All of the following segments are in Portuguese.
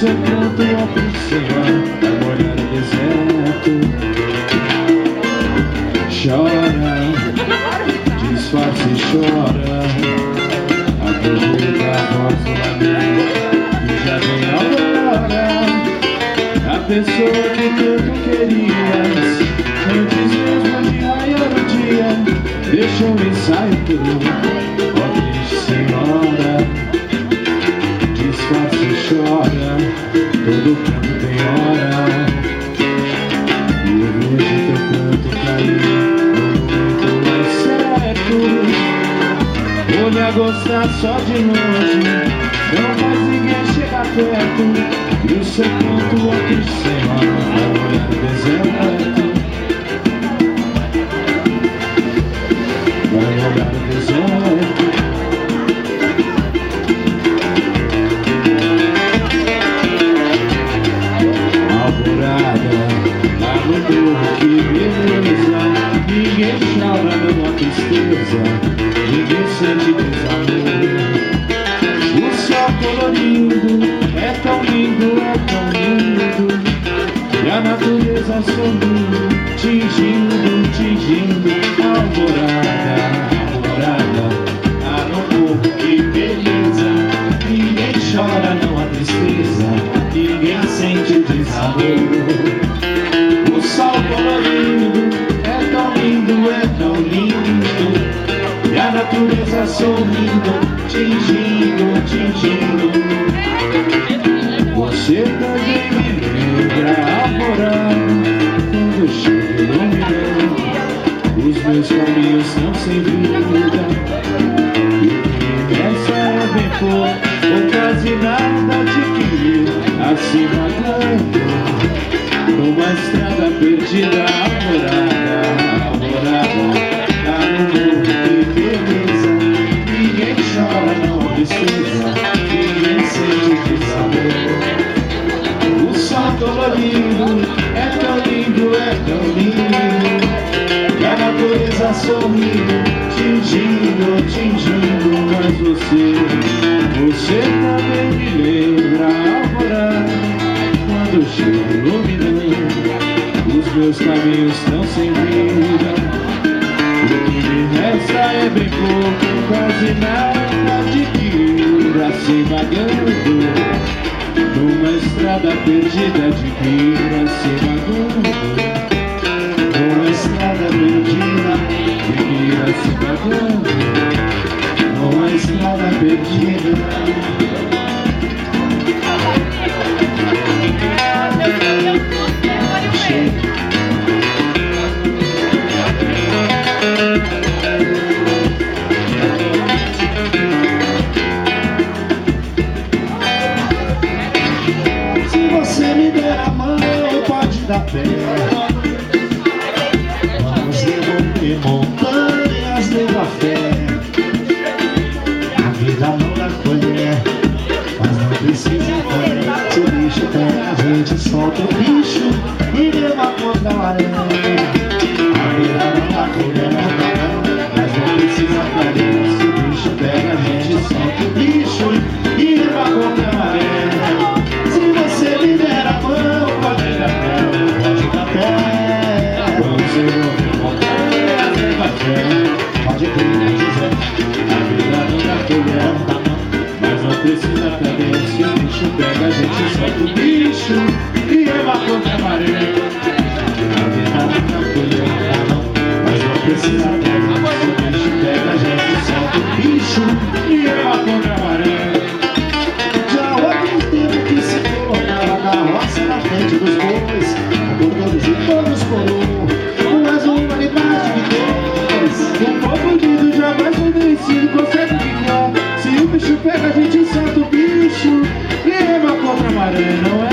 seu canto observar, vai molhar o deserto. Chora, disfarce e chora, aproveita a voz do lamento, que já vem a hora. A pessoa que tanto querias, antes mesmo de raiar o dia, deixou o ensaio cru. Ó triste senhora, disfarce e chora, todo canto tem hora. E eu vejo teu canto cair no momento mais certo. Olha, gostar só de longe, não faz ninguém chegar perto. E o seu canto, ó triste senhora, vai olhar o deserto. Vai olhar o deserto. Alvorada, lá no morro, que beleza. Ninguém chora, não há tristeza, ninguém sente desamor. O céu colorido é tão lindo, é tão lindo. E a natureza sorrindo, tingindo, tingindo. Alvorada, alvorada, lá no morro, que beleza. Ninguém chora, não há tristeza, ninguém sente desamor. O sol colorido é tão lindo, é tão lindo. E a natureza sorrindo, tingindo, tingindo. Você também me lembra alvorada, quando eu chego iluminando. Os meus caminhos são sem vida, e o que me resta é bem pouco, ou quase nada de que assim vagando numa estrada perdida. Alvorada, alvorada, lá no morro, que beleza. Ninguém chora, não há tristeza, ninguém sente desamor. O sol colorido é tão lindo, é tão lindo. E a natureza sorrindo, tingindo, tingindo. Mas você também me lembra alvorada, quando eu chego iluminando. Os meus caminhos estão sem vida, o que me resta é bem pouco, quase nada de que assim vagando numa estrada perdida de que assim vagando. Numa estrada perdida de que assim vagando. Numa estrada perdida. Se você me der a mão, pode dar pé. Vamos devolver montanhas, leva fé. A vida não dá colher, mas não precisa correr. Se o bicho pega, a gente solta o bicho e leva contra a maré. A vida não dá colher, mas não precisa correr. Se o bicho pega, a gente solta o bicho e leva contra a maré. Se você me der a mão, pode dar pé, pode dar pé. Vamos devolver montanhas, leva fé. Pode crer, dizer, a vida não dá colher, mas não precisa perder. Se o bicho pega, a gente solta o bicho e leva contra a maré. A vida não dá colher, mas não precisa perder. Se o bicho pega, a gente solta o bicho e leva contra a maré. Já outros tempos que se colocava na roça, na frente dos bois, acordamos e todos colou, mas uma liberdade de dois. Um povo unido jamais foi vencido, consegue ficar. Se o bicho pega, a gente solta o bicho e leva contra a maré, não é?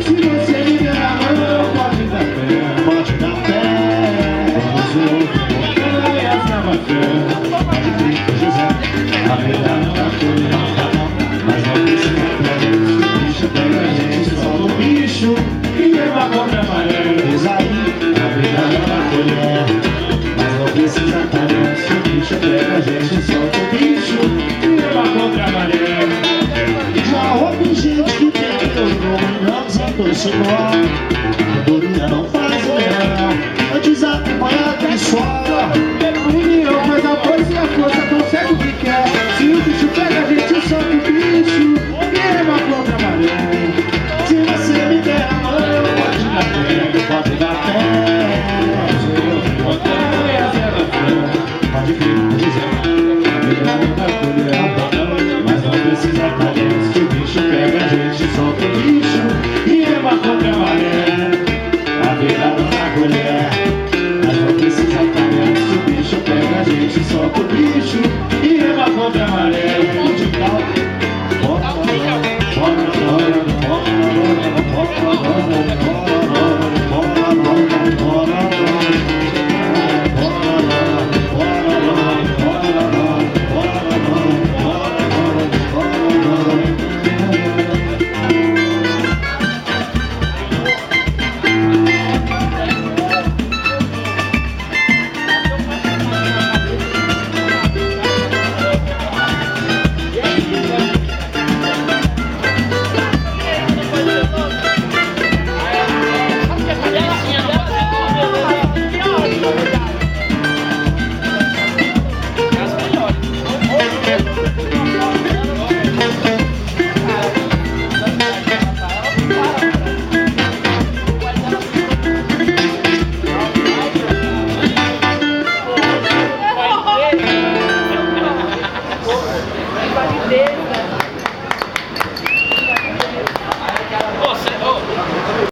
Se você me der a mão, pode dar pé, pode dar pé. Vamos ouvir montanhas na fé. Pode crer, José, a vida não dá colher, mas não precisa perder. Se o bicho pega, a gente solta o bicho e leva contra a maré. Diz aí, a vida não dá colher, mas não precisa perder. Se o bicho pega, a gente solta o bicho e leva contra a maré. Já houve gente que tentou colher.